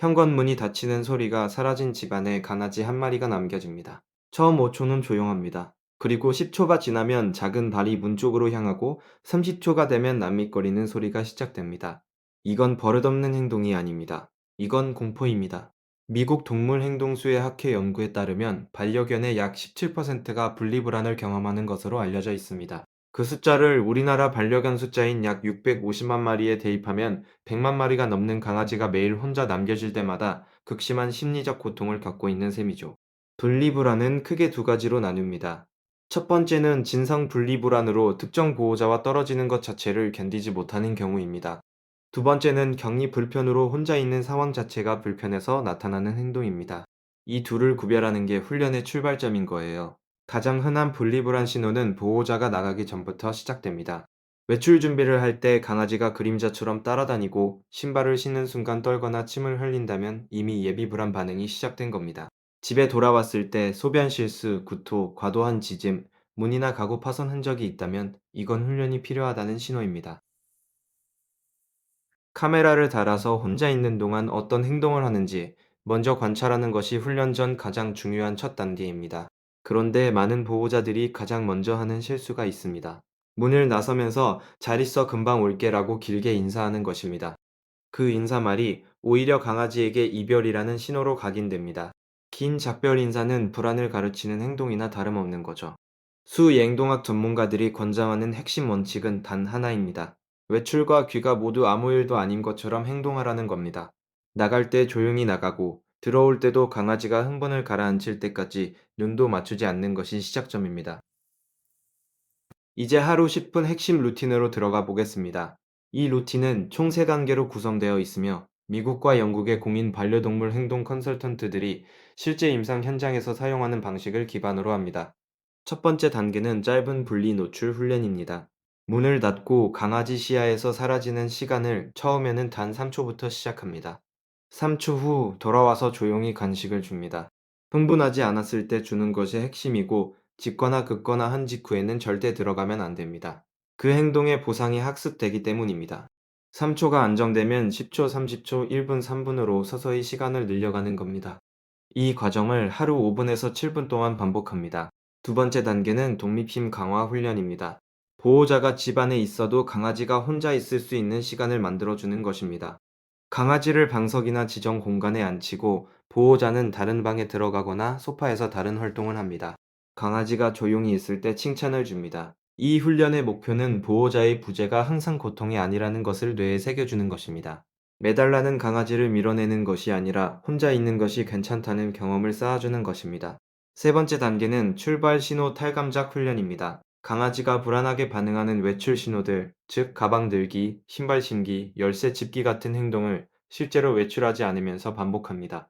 현관문이 닫히는 소리가 사라진 집안에 강아지 한 마리가 남겨집니다. 처음 5초는 조용합니다. 그리고 10초가 지나면 작은 발이 문 쪽으로 향하고 30초가 되면 남밋거리는 소리가 시작됩니다. 이건 버릇없는 행동이 아닙니다. 이건 공포입니다. 미국 동물행동수의 학회 연구에 따르면 반려견의 약 17%가 분리불안을 경험하는 것으로 알려져 있습니다. 그 숫자를 우리나라 반려견 숫자인 약 650만 마리에 대입하면 100만 마리가 넘는 강아지가 매일 혼자 남겨질 때마다 극심한 심리적 고통을 겪고 있는 셈이죠. 분리불안은 크게 두 가지로 나뉩니다. 첫 번째는 진성 분리불안으로 특정 보호자와 떨어지는 것 자체를 견디지 못하는 경우입니다. 두 번째는 격리 불편으로 혼자 있는 상황 자체가 불편해서 나타나는 행동입니다. 이 둘을 구별하는 게 훈련의 출발점인 거예요. 가장 흔한 분리불안 신호는 보호자가 나가기 전부터 시작됩니다. 외출 준비를 할 때 강아지가 그림자처럼 따라다니고 신발을 신는 순간 떨거나 침을 흘린다면 이미 예비불안 반응이 시작된 겁니다. 집에 돌아왔을 때 소변 실수, 구토, 과도한 짖음, 문이나 가구 파손 흔적이 있다면 이건 훈련이 필요하다는 신호입니다. 카메라를 달아서 혼자 있는 동안 어떤 행동을 하는지 먼저 관찰하는 것이 훈련 전 가장 중요한 첫 단계입니다. 그런데 많은 보호자들이 가장 먼저 하는 실수가 있습니다. 문을 나서면서 잘 있어 금방 올게라고 길게 인사하는 것입니다. 그 인사말이 오히려 강아지에게 이별이라는 신호로 각인됩니다. 긴 작별 인사는 불안을 가르치는 행동이나 다름없는 거죠. 수행동학 전문가들이 권장하는 핵심 원칙은 단 하나입니다. 외출과 귀가 모두 아무 일도 아닌 것처럼 행동하라는 겁니다. 나갈 때 조용히 나가고 들어올 때도 강아지가 흥분을 가라앉힐 때까지 눈도 맞추지 않는 것이 시작점입니다. 이제 하루 10분 핵심 루틴으로 들어가 보겠습니다. 이 루틴은 총 3단계로 구성되어 있으며 미국과 영국의 공인 반려동물 행동 컨설턴트들이 실제 임상 현장에서 사용하는 방식을 기반으로 합니다. 첫 번째 단계는 짧은 분리 노출 훈련입니다. 문을 닫고 강아지 시야에서 사라지는 시간을 처음에는 단 3초부터 시작합니다. 3초 후 돌아와서 조용히 간식을 줍니다. 흥분하지 않았을 때 주는 것이 핵심이고 짖거나 긋거나 한 직후에는 절대 들어가면 안 됩니다. 그 행동의 보상이 학습되기 때문입니다. 3초가 안정되면 10초, 30초, 1분, 3분으로 서서히 시간을 늘려가는 겁니다. 이 과정을 하루 5분에서 7분 동안 반복합니다. 두 번째 단계는 독립심 강화 훈련입니다. 보호자가 집 안에 있어도 강아지가 혼자 있을 수 있는 시간을 만들어주는 것입니다. 강아지를 방석이나 지정 공간에 앉히고 보호자는 다른 방에 들어가거나 소파에서 다른 활동을 합니다. 강아지가 조용히 있을 때 칭찬을 줍니다. 이 훈련의 목표는 보호자의 부재가 항상 고통이 아니라는 것을 뇌에 새겨주는 것입니다. 매달라는 강아지를 밀어내는 것이 아니라 혼자 있는 것이 괜찮다는 경험을 쌓아주는 것입니다. 세 번째 단계는 출발 신호 탈감작 훈련입니다. 강아지가 불안하게 반응하는 외출 신호들, 즉 가방 들기, 신발 신기, 열쇠 짚기 같은 행동을 실제로 외출하지 않으면서 반복합니다.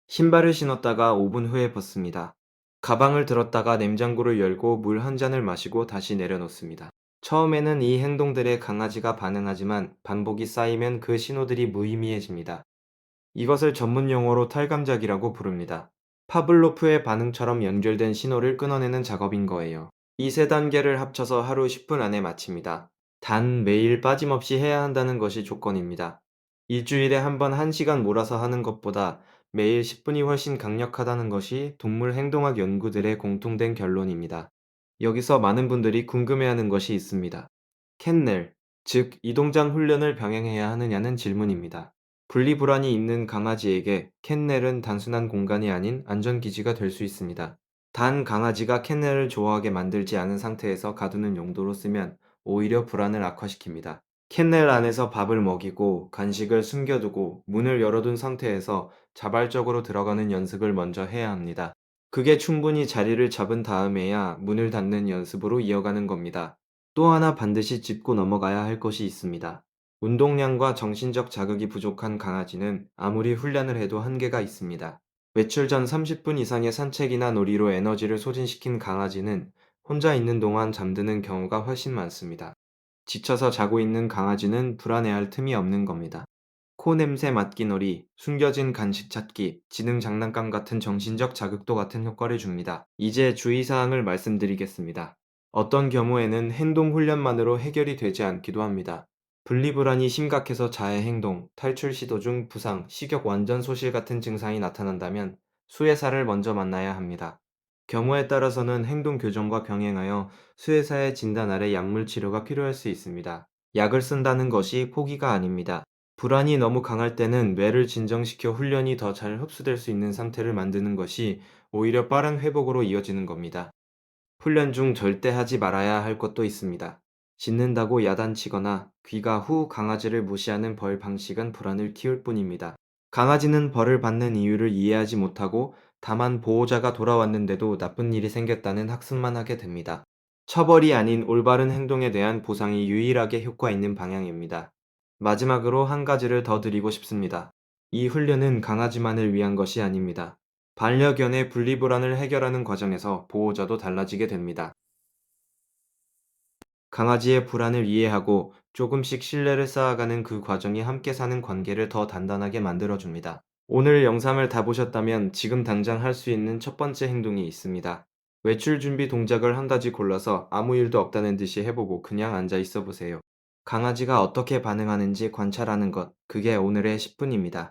신발을 신었다가 5분 후에 벗습니다. 가방을 들었다가 냉장고를 열고 물 한 잔을 마시고 다시 내려놓습니다. 처음에는 이 행동들에 강아지가 반응하지만 반복이 쌓이면 그 신호들이 무의미해집니다. 이것을 전문 용어로 탈감작이라고 부릅니다. 파블로프의 반응처럼 연결된 신호를 끊어내는 작업인 거예요. 이 세 단계를 합쳐서 하루 10분 안에 마칩니다. 단 매일 빠짐없이 해야 한다는 것이 조건입니다. 일주일에 한 번 1시간 몰아서 하는 것보다 매일 10분이 훨씬 강력하다는 것이 동물 행동학 연구들의 공통된 결론입니다. 여기서 많은 분들이 궁금해하는 것이 있습니다. 캔넬, 즉 이동장 훈련을 병행해야 하느냐는 질문입니다. 분리불안이 있는 강아지에게 캔넬은 단순한 공간이 아닌 안전기지가 될 수 있습니다. 단 강아지가 캔넬을 좋아하게 만들지 않은 상태에서 가두는 용도로 쓰면 오히려 불안을 악화시킵니다. 캔넬 안에서 밥을 먹이고 간식을 숨겨두고 문을 열어둔 상태에서 자발적으로 들어가는 연습을 먼저 해야 합니다. 그게 충분히 자리를 잡은 다음에야 문을 닫는 연습으로 이어가는 겁니다. 또 하나 반드시 짚고 넘어가야 할 것이 있습니다. 운동량과 정신적 자극이 부족한 강아지는 아무리 훈련을 해도 한계가 있습니다. 외출 전 30분 이상의 산책이나 놀이로 에너지를 소진시킨 강아지는 혼자 있는 동안 잠드는 경우가 훨씬 많습니다. 지쳐서 자고 있는 강아지는 불안해할 틈이 없는 겁니다. 코 냄새 맡기 놀이, 숨겨진 간식 찾기, 지능 장난감 같은 정신적 자극도 같은 효과를 줍니다. 이제 주의사항을 말씀드리겠습니다. 어떤 경우에는 행동 훈련만으로 해결이 되지 않기도 합니다. 분리불안이 심각해서 자해 행동, 탈출 시도 중 부상, 식욕 완전 소실 같은 증상이 나타난다면 수의사를 먼저 만나야 합니다. 경우에 따라서는 행동 교정과 병행하여 수의사의 진단 아래 약물 치료가 필요할 수 있습니다. 약을 쓴다는 것이 포기가 아닙니다. 불안이 너무 강할 때는 뇌를 진정시켜 훈련이 더 잘 흡수될 수 있는 상태를 만드는 것이 오히려 빠른 회복으로 이어지는 겁니다. 훈련 중 절대 하지 말아야 할 것도 있습니다. 짖는다고 야단치거나 귀가 후 강아지를 무시하는 벌 방식은 불안을 키울 뿐입니다. 강아지는 벌을 받는 이유를 이해하지 못하고 다만 보호자가 돌아왔는데도 나쁜 일이 생겼다는 학습만 하게 됩니다. 처벌이 아닌 올바른 행동에 대한 보상이 유일하게 효과 있는 방향입니다. 마지막으로 한 가지를 더 드리고 싶습니다. 이 훈련은 강아지만을 위한 것이 아닙니다. 반려견의 분리불안을 해결하는 과정에서 보호자도 달라지게 됩니다. 강아지의 불안을 이해하고 조금씩 신뢰를 쌓아가는 그 과정이 함께 사는 관계를 더 단단하게 만들어줍니다. 오늘 영상을 다 보셨다면 지금 당장 할 수 있는 첫 번째 행동이 있습니다. 외출 준비 동작을 한 가지 골라서 아무 일도 없다는 듯이 해보고 그냥 앉아 있어 보세요. 강아지가 어떻게 반응하는지 관찰하는 것, 그게 오늘의 10분입니다.